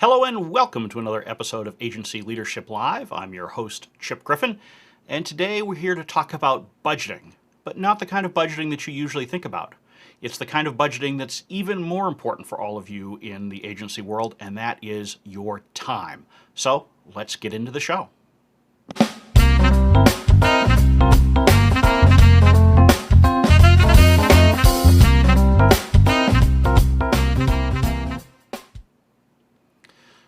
Hello and welcome to another episode of Agency Leadership Live. I'm your host, Chip Griffin, and today we're here to talk about budgeting, but not the kind of budgeting that you usually think about. It's the kind of budgeting that's even more important for all of you in the agency world, and that is your time. So let's get into the show.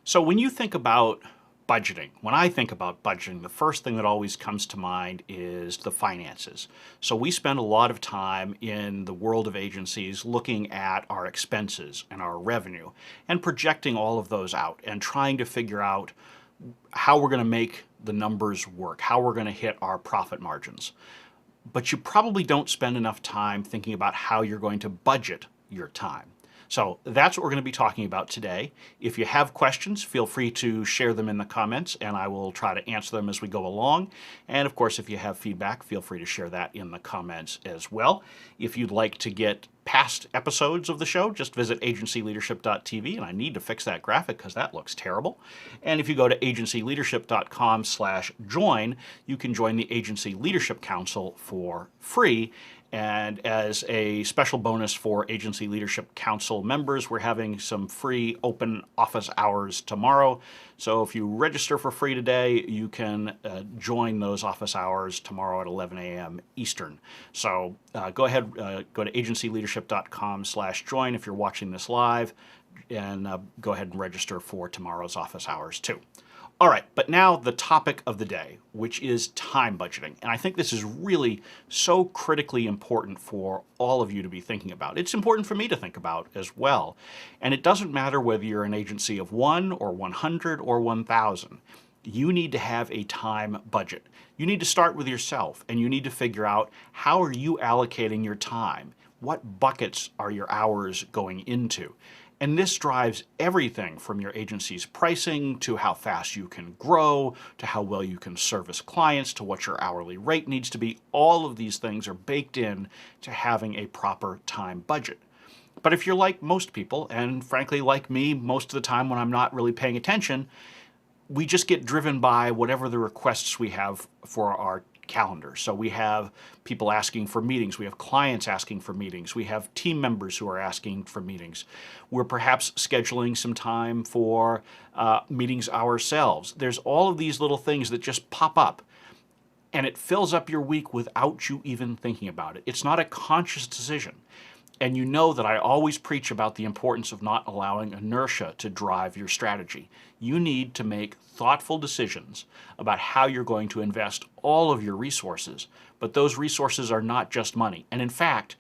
So when you think about budgeting, when I think about budgeting, the first thing that always comes to mind is the finances. So we spend a lot of time in the world of agencies looking at our expenses and our revenue and projecting all of those out and trying to figure out how we're going to make the numbers work, how we're going to hit our profit margins. But you probably don't spend enough time thinking about how you're going to budget your time. So that's what we're going to be talking about today. If you have questions, feel free to share them in the comments and I will try to answer them as we go along. And of course, if you have feedback, feel free to share that in the comments as well. If you'd like to get past episodes of the show, just visit agencyleadership.tv, and I need to fix that graphic because that looks terrible. And if you go to agencyleadership.com/join, you can join the Agency Leadership Council for free. And as a special bonus for Agency Leadership Council members, we're having some free open office hours tomorrow. So if you register for free today, you can join those office hours tomorrow at 11 a.m. Eastern. So go ahead, go to agencyleadership.com/join if you're watching this live, and go ahead and register for tomorrow's office hours too. All right, but now the topic of the day, which is time budgeting. And I think this is really so critically important for all of you to be thinking about. It's important for me to think about as well. And it doesn't matter whether you're an agency of 1 or 100 or 1,000. You need to have a time budget. You need to start with yourself and you need to figure out how are you allocating your time? What buckets are your hours going into? And this drives everything from your agency's pricing to how fast you can grow, to how well you can service clients, to what your hourly rate needs to be. All of these things are baked in to having a proper time budget. But if you're like most people, and frankly like me most of the time when I'm not really paying attention, we just get driven by whatever the requests we have for our calendar. So we have people asking for meetings, we have clients asking for meetings, we have team members who are asking for meetings. We're perhaps scheduling some time for meetings ourselves. There's all of these little things that just pop up and it fills up your week without you even thinking about it. It's not a conscious decision. And you know that I always preach about the importance of not allowing inertia to drive your strategy. You need to make thoughtful decisions about how you're going to invest all of your resources, but those resources are not just money. And in fact,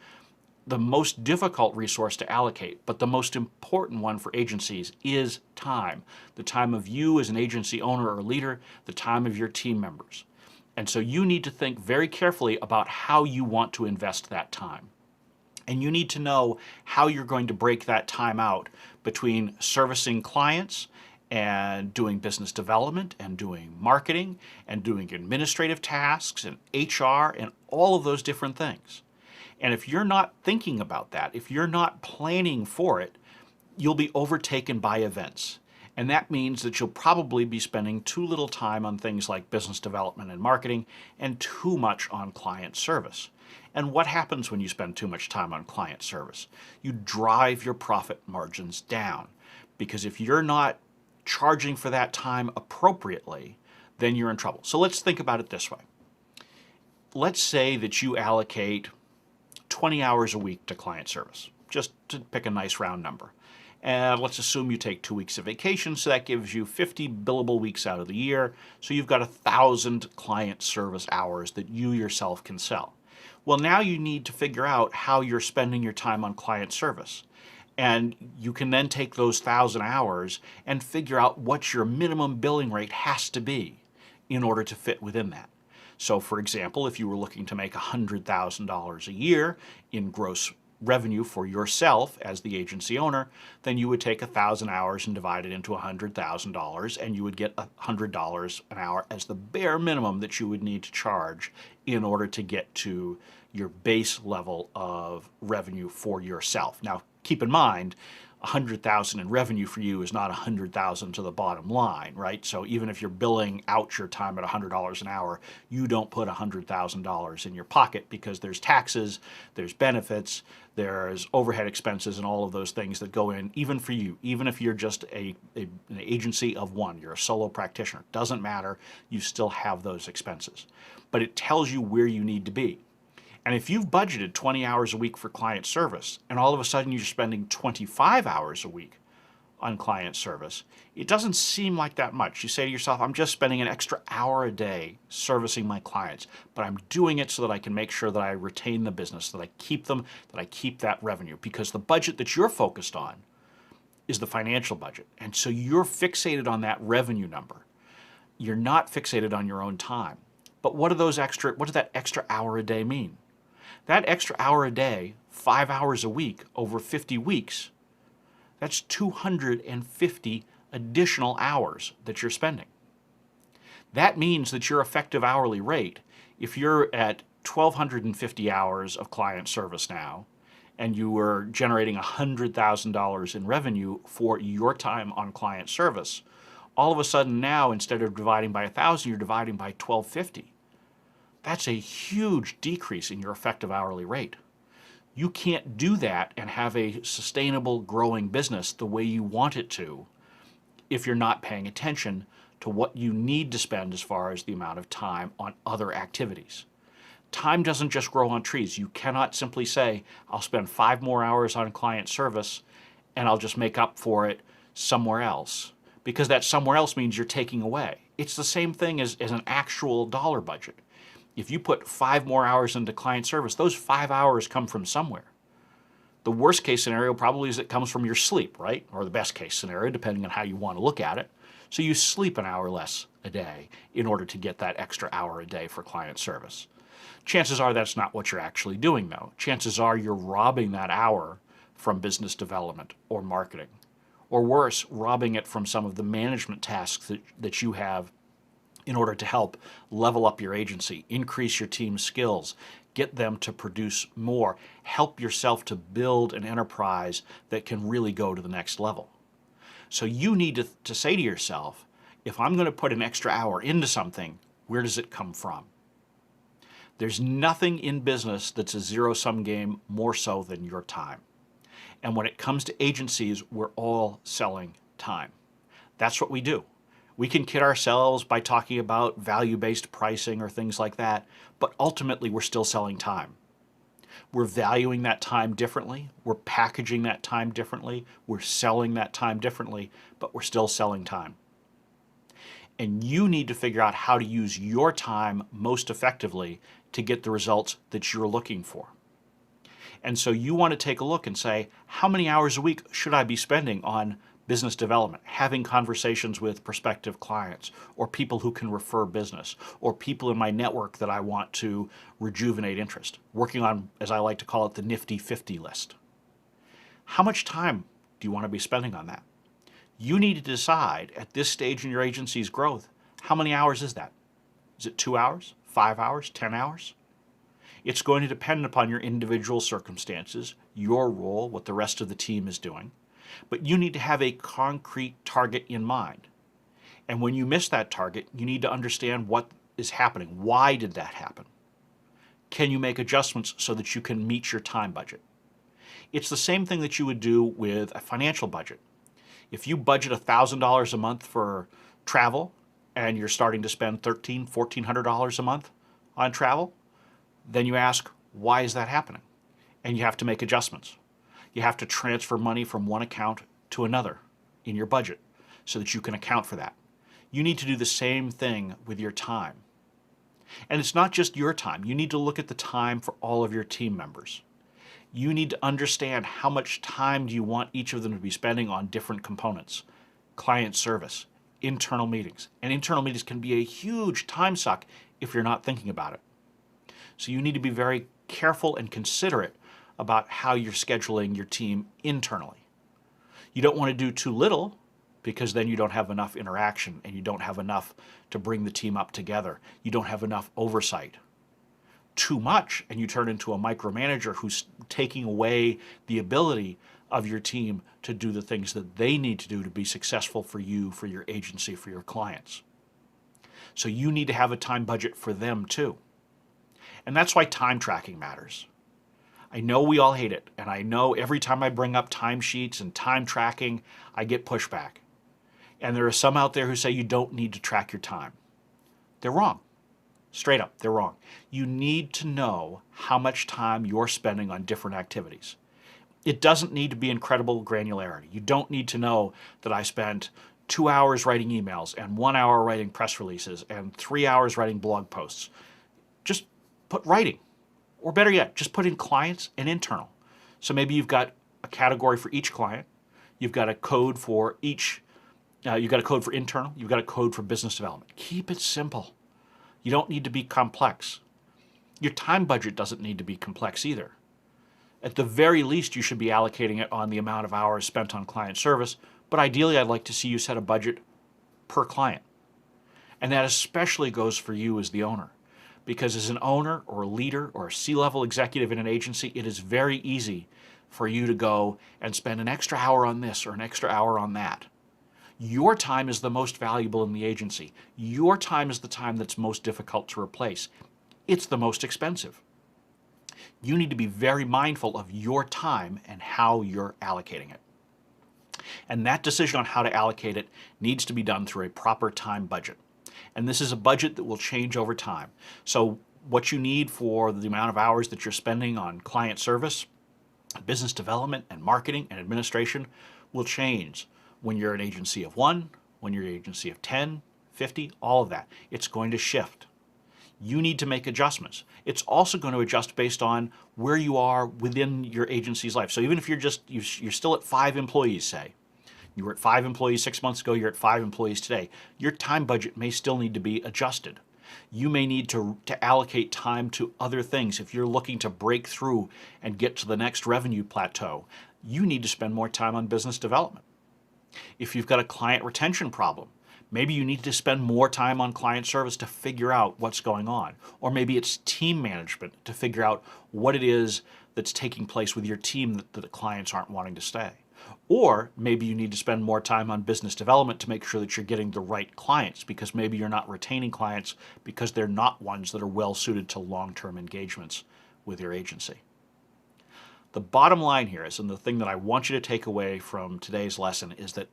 the most difficult resource to allocate, but the most important one for agencies is time. The time of you as an agency owner or leader, the time of your team members. And so you need to think very carefully about how you want to invest that time. And you need to know how you're going to break that time out between servicing clients and doing business development and doing marketing and doing administrative tasks and HR and all of those different things. And if you're not thinking about that, if you're not planning for it, you'll be overtaken by events. And that means that you'll probably be spending too little time on things like business development and marketing and too much on client service. And what happens when you spend too much time on client service? You drive your profit margins down, because if you're not charging for that time appropriately, then you're in trouble. So let's think about it this way. Let's say that you allocate 20 hours a week to client service, just to pick a nice round number. And let's assume you take 2 weeks of vacation, so that gives you 50 billable weeks out of the year. So you've got 1,000 client service hours that you yourself can sell. Well, now you need to figure out how you're spending your time on client service. And you can then take those 1,000 hours and figure out what your minimum billing rate has to be in order to fit within that. So for example, if you were looking to make $100,000 a year in gross revenue for yourself as the agency owner, then you would take 1,000 hours and divide it into $100,000, and you would get $100 an hour as the bare minimum that you would need to charge in order to get to your base level of revenue for yourself. Now, keep in mind, 100,000 in revenue for you is not 100,000 to the bottom line, right? So even if you're billing out your time at $100 an hour, you don't put $100,000 in your pocket because there's taxes, there's benefits, there's overhead expenses, and all of those things that go in, even for you. Even if you're just an agency of one, you're a solo practitioner, doesn't matter, you still have those expenses. But it tells you where you need to be. And if you've budgeted 20 hours a week for client service, and all of a sudden you're spending 25 hours a week on client service, it doesn't seem like that much. You say to yourself, I'm just spending an extra hour a day servicing my clients, but I'm doing it so that I can make sure that I retain the business, that I keep them, that I keep that revenue, because the budget that you're focused on is the financial budget. And so you're fixated on that revenue number. You're not fixated on your own time. But what does that extra hour a day mean? That extra hour a day, 5 hours a week over 50 weeks, that's 250 additional hours that you're spending. That means that your effective hourly rate, if you're at 1,250 hours of client service now, and you were generating $100,000 in revenue for your time on client service, all of a sudden now, instead of dividing by 1,000, you're dividing by 1,250. That's a huge decrease in your effective hourly rate. You can't do that and have a sustainable, growing business the way you want it to if you're not paying attention to what you need to spend as far as the amount of time on other activities. Time doesn't just grow on trees. You cannot simply say, I'll spend 5 more hours on client service and I'll just make up for it somewhere else, because that somewhere else means you're taking away. It's the same thing as an actual dollar budget. If you put 5 more hours into client service, those 5 hours come from somewhere. The worst case scenario probably is it comes from your sleep, right? Or the best case scenario, depending on how you want to look at it. So you sleep an hour less a day in order to get that extra hour a day for client service. Chances are that's not what you're actually doing, though. Chances are you're robbing that hour from business development or marketing. Or worse, robbing it from some of the management tasks that you have in order to help level up your agency, increase your team's skills, get them to produce more, help yourself to build an enterprise that can really go to the next level. So you need to say to yourself, if I'm going to put an extra hour into something, where does it come from? There's nothing in business that's a zero-sum game more so than your time. And when it comes to agencies, we're all selling time. That's what we do. We can kid ourselves by talking about value-based pricing or things like that, but ultimately we're still selling time. We're valuing that time differently, we're packaging that time differently, we're selling that time differently, but we're still selling time. And you need to figure out how to use your time most effectively to get the results that you're looking for. And so you want to take a look and say, how many hours a week should I be spending on business development, having conversations with prospective clients, or people who can refer business, or people in my network that I want to rejuvenate interest, working on, as I like to call it, the nifty 50 list. How much time do you want to be spending on that? You need to decide at this stage in your agency's growth, how many hours is that? Is it 2 hours, 5 hours, 10 hours? It's going to depend upon your individual circumstances, your role, what the rest of the team is doing. But you need to have a concrete target in mind. And when you miss that target, you need to understand what is happening. Why did that happen? Can you make adjustments so that you can meet your time budget? It's the same thing that you would do with a financial budget. If you budget $1,000 a month for travel and you're starting to spend $1,300, $1,400 a month on travel, then you ask, why is that happening? And you have to make adjustments. You have to transfer money from one account to another in your budget so that you can account for that. You need to do the same thing with your time. And it's not just your time. You need to look at the time for all of your team members. You need to understand how much time do you want each of them to be spending on different components. Client service, internal meetings. And internal meetings can be a huge time suck if you're not thinking about it. So you need to be very careful and considerate about how you're scheduling your team internally. You don't want to do too little because then you don't have enough interaction and you don't have enough to bring the team up together. You don't have enough oversight. Too much and you turn into a micromanager who's taking away the ability of your team to do the things that they need to do to be successful for you, for your agency, for your clients. So you need to have a time budget for them too. And that's why time tracking matters. I know we all hate it, and I know every time I bring up timesheets and time tracking, I get pushback. And there are some out there who say you don't need to track your time. They're wrong. Straight up, they're wrong. You need to know how much time you're spending on different activities. It doesn't need to be incredible granularity. You don't need to know that I spent 2 hours writing emails and 1 hour writing press releases and 3 hours writing blog posts. Just put writing. Or better yet, just put in clients and internal. So maybe you've got a category for each client. You've got a code for each, you've got a code for internal. You've got a code for business development. Keep it simple. You don't need to be complex. Your time budget doesn't need to be complex either. At the very least, you should be allocating it on the amount of hours spent on client service, but ideally I'd like to see you set a budget per client. And that especially goes for you as the owner, because as an owner or a leader or a C-level executive in an agency, it is very easy for you to go and spend an extra hour on this or an extra hour on that. Your time is the most valuable in the agency. Your time is the time that's most difficult to replace. It's the most expensive. You need to be very mindful of your time and how you're allocating it. And that decision on how to allocate it needs to be done through a proper time budget. And this is a budget that will change over time. So what you need for the amount of hours that you're spending on client service, business development, and marketing and administration will change when you're an agency of 1, when you're an agency of 10, 50, all of that. It's going to shift. You need to make adjustments. It's also going to adjust based on where you are within your agency's life. So even if you're still at 5 employees, say, you were at 5 employees 6 months ago, you're at 5 employees today, your time budget may still need to be adjusted. You may need to allocate time to other things. If you're looking to break through and get to the next revenue plateau, you need to spend more time on business development. If you've got a client retention problem, maybe you need to spend more time on client service to figure out what's going on. Or maybe it's team management to figure out what it is that's taking place with your team that the clients aren't wanting to stay. Or maybe you need to spend more time on business development to make sure that you're getting the right clients, because maybe you're not retaining clients because they're not ones that are well suited to long-term engagements with your agency. The bottom line here is, and the thing that I want you to take away from today's lesson, is that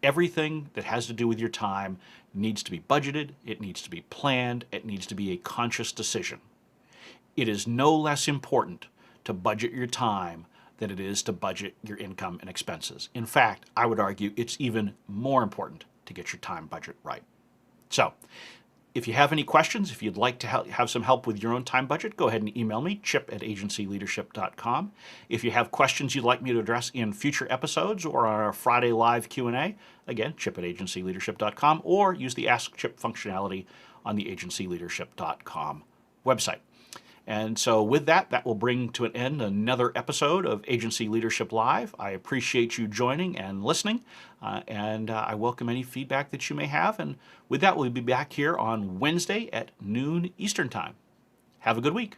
everything that has to do with your time needs to be budgeted, it needs to be planned, it needs to be a conscious decision. It is no less important to budget your time than it is to budget your income and expenses. In fact, I would argue it's even more important to get your time budget right. So, if you have any questions, if you'd like to have some help with your own time budget, go ahead and email me, chip@agencyleadership.com. If you have questions you'd like me to address in future episodes or on our Friday live Q&A, again, chip@agencyleadership.com, or use the Ask Chip functionality on the agencyleadership.com website. And so with that, that will bring to an end another episode of Agency Leadership Live. I appreciate you joining and listening, and I welcome any feedback that you may have. And with that, we'll be back here on Wednesday at noon Eastern Time. Have a good week.